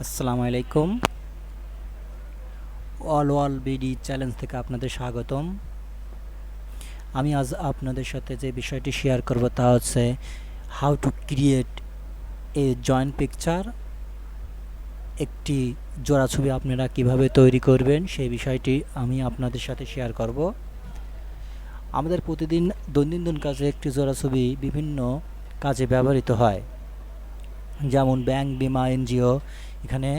আসসালামু আলাইকুম। All BD challenge থেকে আপনাদের স্বাগতম। আমি আজ আপনাদের সাথে যে বিষয়টি শেয়ার করব তা হচ্ছে how to create a joint picture. একটি জোড়া ছবি আপনারা কিভাবে তৈরি করবেন সেই বিষয়টি আমি আপনাদের সাথে শেয়ার করব। আমাদের প্রতিদিন দৈনন্দিন কাজে একটি জোড়া ছবি বিভিন্ন কাজে ব্যবহৃত হয়, যেমন ব্যাংক, বিমা, এনজিও। এখানে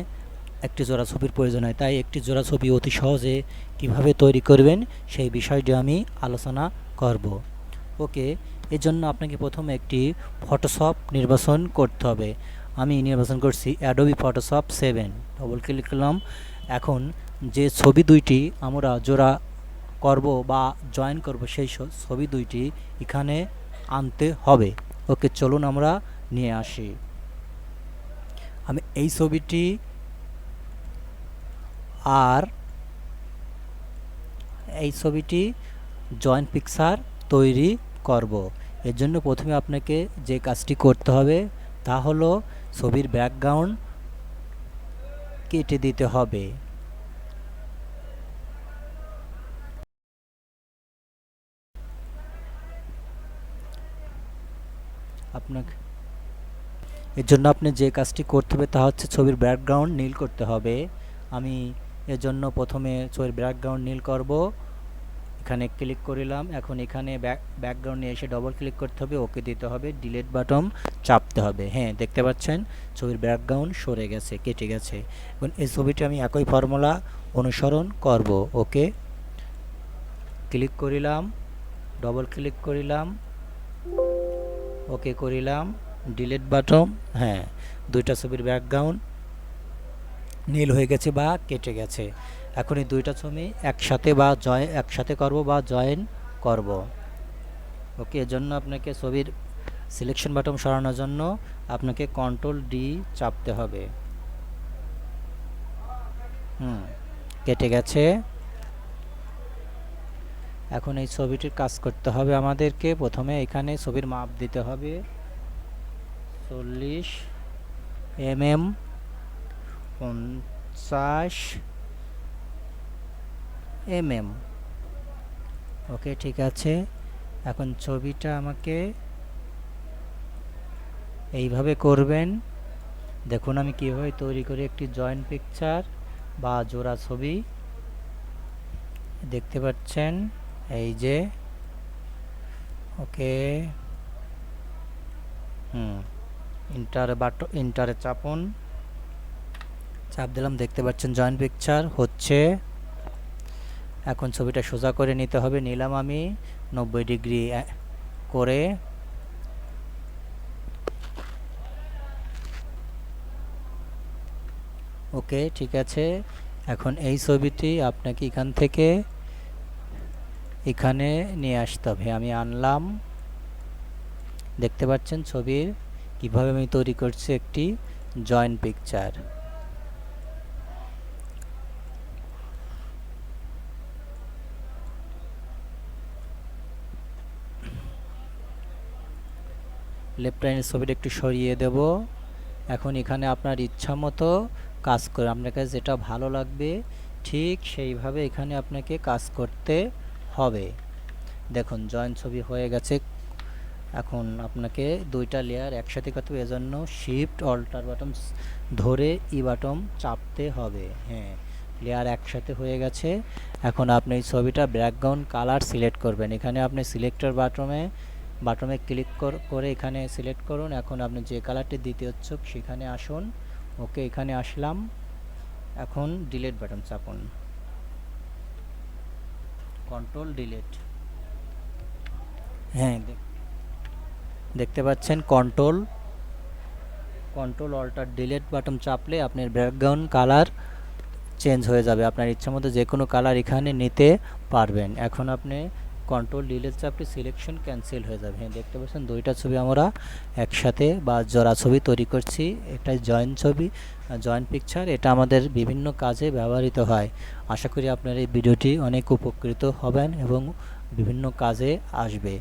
একটি জোড়া ছবির প্রয়োজন হয়, তাই একটি জোড়া ছবি অতি সহজে কিভাবে তৈরি করবেন সেই বিষয়টি আমি আলোচনা করব। ওকে, এর জন্য আপনাকে প্রথমে একটি ফটোশপ নির্বাচন করতে হবে। আমি নির্বাচন করছি অ্যাডোবি ফটোশপ 7, ডবল ক্লিক করলাম। এখন যে ছবি দুইটি আমরা জোড়া করব বা জয়েন করব সেই ছবি দুইটি এখানে আনতে হবে। ওকে, চলুন আমরা নিয়ে আসি। আমি এই ছবিটি আর এই ছবিটি জয়েন্ট পিকচার তৈরি করব। এর জন্য প্রথমে আপনাকে যে কাজটি করতে হবে তা হলো ছবির ব্যাকগ্রাউন্ড কেটে দিতে হবে। আপনাকে এর জন্য আপনি যে কাজটি করতে হবে তা হচ্ছে ছবির ব্যাকগ্রাউন্ড নীল করতে হবে। আমি এর জন্য প্রথমে ছবির ব্যাকগ্রাউন্ড নীল করব। এখানে ক্লিক করিলাম। এখন এখানে ব্যাকগ্রাউন্ডে এসে ডবল ক্লিক করতে হবে, ওকে দিতে হবে, ডিলিট বাটন চাপতে হবে। হ্যাঁ, দেখতে পাচ্ছেন ছবির ব্যাকগ্রাউন্ড সরে গেছে, কেটে গেছে। এখন এই ছবিটি আমি একই ফর্মুলা অনুসরণ করব। ওকে ক্লিক করিলাম, ডবল ক্লিক করিলাম, ওকে করিলাম, ডিলিট বাটন। হ্যাঁ, দুইটা ছবির ব্যাকগ্রাউন্ড নীল হয়ে গেছে বা কেটে গেছে। এখন এই দুইটা ছবি একসাথে বা একসাথে করব বা জয়েন করব। ওকে, এর জন্য আপনাকে ছবির সিলেকশন বাটন সরানোর জন্য আপনাকে কন্ট্রোল ডি চাপতে হবে। কেটে গেছে। এখন এই ছবিটির কাজ করতে হবে আমাদেরকে। প্রথমে এখানে ছবির মাপ দিতে হবে 40 mm, 50 mm। ওকে, ঠিক আছে। এখন ছবিটা আমাকে এইভাবে করবেন। দেখুন আমি কীভাবে তৈরি করি একটি জয়েন্ট পিকচার বা জোড়া ছবি। দেখতে পাচ্ছেন এই যে। ওকে, ইন্টারে চাপুন। চাপ দিলাম, দেখতে পাচ্ছেন জয়েন্ট পিকচার হচ্ছে। এখন ছবিটা সোজা করে নিতে হবে। নিলাম আমি 90 ডিগ্রি করে। ওকে, ঠিক আছে। এখন এই ছবিটি আপনাকে এখান থেকে এখানে নিয়ে আসতে হবে। আমি আনলাম। দেখতে পাচ্ছেন ছবির কিভাবে আমি তৈরি করছি একটি জয়েন্ট পিকচার। লেফট লাইনের ছবিটা একটু সরিয়ে দেব। এখন এখানে আপনার ইচ্ছা মতো কাজ করে, আপনার কাছে যেটা ভালো লাগবে ঠিক সেইভাবে এখানে আপনাকে কাজ করতে হবে। দেখুন জয়েন্ট ছবি হয়ে গেছে। এখন আপনাকে দুইটা লেয়ার একসাথে করতে হবে, এজন্য শিফট অল্টার বাটন ধরে ই বাটন চাপতে হবে। হ্যাঁ, লেয়ার একসাথে হয়ে গেছে। এখন আপনি এই ছবিটা ব্যাকগ্রাউন্ড কালার সিলেক্ট করবেন। এখানে আপনি সিলেক্টর বাটনে ক্লিক করে এখানে সিলেক্ট করুন। এখন আপনি যে কালারটি দিতে ইচ্ছুক সেখানে আসুন। ওকে, এখানে আসলাম। এখন ডিলিট বাটন চাপুন, কন্ট্রোল ডিলিট। হ্যাঁ, দেখতে পাচ্ছেন কন্ট্রোল অল্টার ডিলিট বাটন চাপলে আপনার ব্যাকগ্রাউন্ড কালার চেঞ্জ হয়ে যাবে। আপনার ইচ্ছা মতো যে কোনো কালার এখানে নিতে পারবেন। এখন আপনি কন্ট্রোল ডিলিট চাপলে সিলেকশন ক্যান্সেল হয়ে যাবে। হ্যাঁ, দেখতে পাচ্ছেন দুইটা ছবি আমরা একসাথে বা জোড়া ছবি তৈরি করছি। একটা জয়েন্ট পিকচার। এটা আমাদের বিভিন্ন কাজে ব্যবহৃত হয়। আশা করি আপনার এই ভিডিওটি অনেক উপকৃত হবেন এবং বিভিন্ন কাজে আসবে।